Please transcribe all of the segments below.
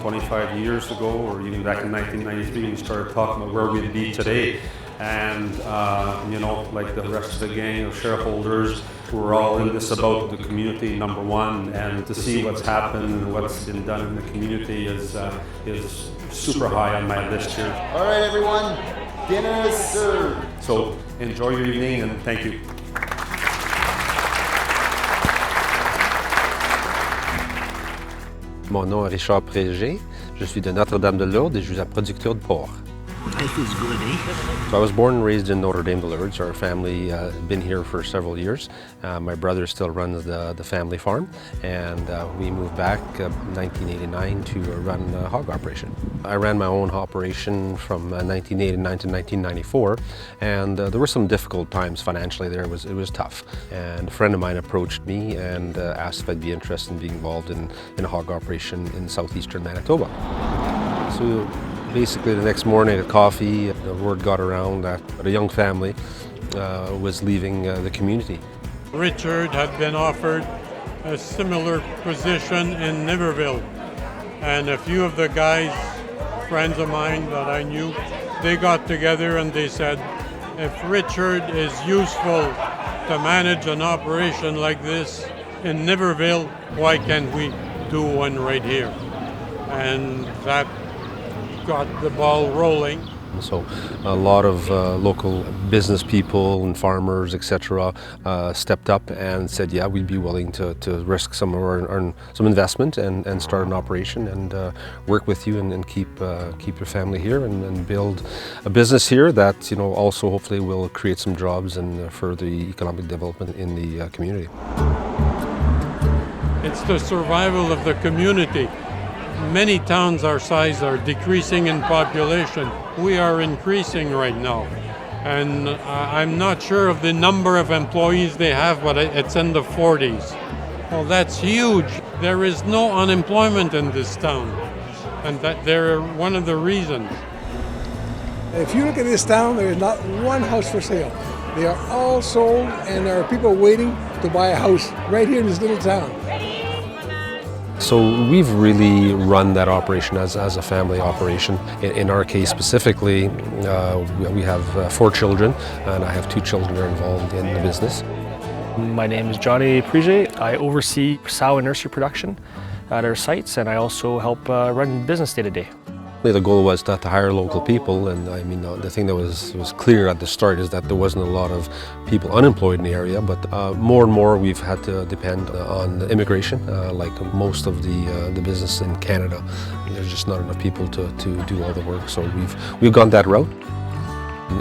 25 years ago, or even back in 1993, we started talking about where we'd be today. And, like the rest of the gang of shareholders, we're all in this about the community, number one, and to see what's happened and what's been done in the community is super high on my list here. All right, everyone, dinner is served. So enjoy your evening and thank you. Mon nom est Richard Prégé, je suis de Notre Dame de Lourdes et je suis un producteur de porc. Life is good, eh? So I was born and raised in Notre Dame de Lourdes. Our family has been here for several years. My brother still runs the family farm, and we moved back in 1989 to run a hog operation. I ran my own operation from 1989 to 1994, and there were some difficult times financially there. It was tough. And a friend of mine approached me and asked if I'd be interested in being involved in a hog operation in southeastern Manitoba. So basically the next morning at coffee, the word got around that a young family was leaving the community. Richard had been offered a similar position in Niverville, and a few of the guys, friends of mine that I knew, they got together and they said, if Richard is useful to manage an operation like this in Niverville, why can't we do one right here? And that got the ball rolling. So a lot of local business people and farmers, etc., stepped up and said, yeah, we'd be willing to risk some of some investment and start an operation and work with you and keep your family here and build a business here that also hopefully will create some jobs and further economic development in the community. It's the survival of the community. Many towns our size are decreasing in population. We are increasing right now. And I'm not sure of the number of employees they have, but it's in the 40s. Well, that's huge. There is no unemployment in this town. And they're one of the reasons. If you look at this town, there is not one house for sale. They are all sold, and there are people waiting to buy a house right here in this little town. So we've really run that operation as a family operation. In our case specifically, we have 4 children, and I have 2 children that are involved in the business. My name is Johnny Prige. I oversee sow and nursery production at our sites, and I also help run business day to day. The goal was to hire local people, and I mean the thing that was clear at the start is that there wasn't a lot of people unemployed in the area, but more and more we've had to depend on immigration, like most of the business in Canada. There's just not enough people to do all the work, so we've gone that route.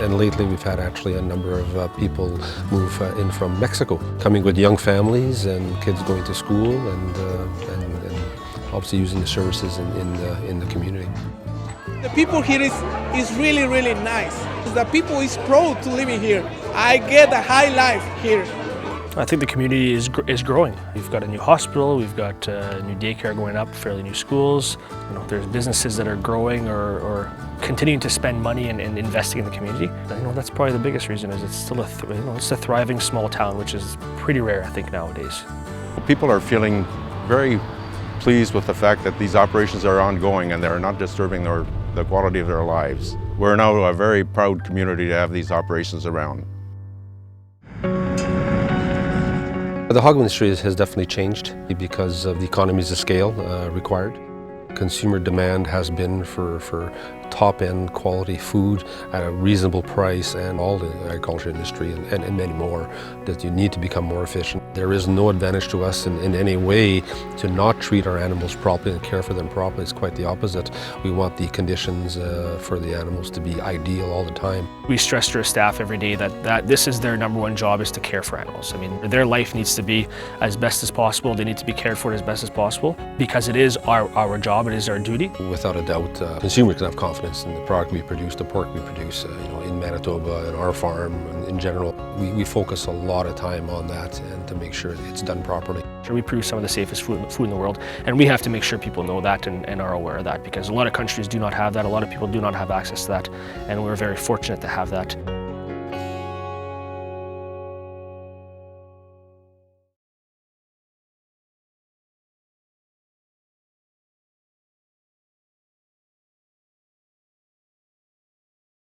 And lately we've had actually a number of people move in from Mexico, coming with young families and kids going to school and obviously using the services in the community. The people here is really, really nice. The people is proud to live here. I get a high life here. I think the community is growing. We've got a new hospital, we've got a new daycare going up, fairly new schools. There's businesses that are growing or continuing to spend money and investing in the community. That's probably the biggest reason. Is it's still it's a thriving small town, which is pretty rare, I think, nowadays. People are feeling very pleased with the fact that these operations are ongoing and they're not disturbing the quality of their lives. We're now a very proud community to have these operations around. The hog industry has definitely changed because of the economies of scale required. Consumer demand has been for top-end quality food at a reasonable price, and all the agriculture industry and many more, that you need to become more efficient. There is no advantage to us in any way to not treat our animals properly and care for them properly. It's quite the opposite. We want the conditions for the animals to be ideal all the time. We stress to our staff every day that this is their number one job, is to care for animals. I mean, their life needs to be as best as possible. They need to be cared for as best as possible because it is our job, it is our duty. Without a doubt, consumers can have confidence in the product we produce, the pork we produce, in Manitoba, in our farm, and in general. We focus a lot of time on that and to make sure it's done properly. We produce some of the safest food in the world, and we have to make sure people know that and are aware of that, because a lot of countries do not have that, a lot of people do not have access to that, and we're very fortunate to have that.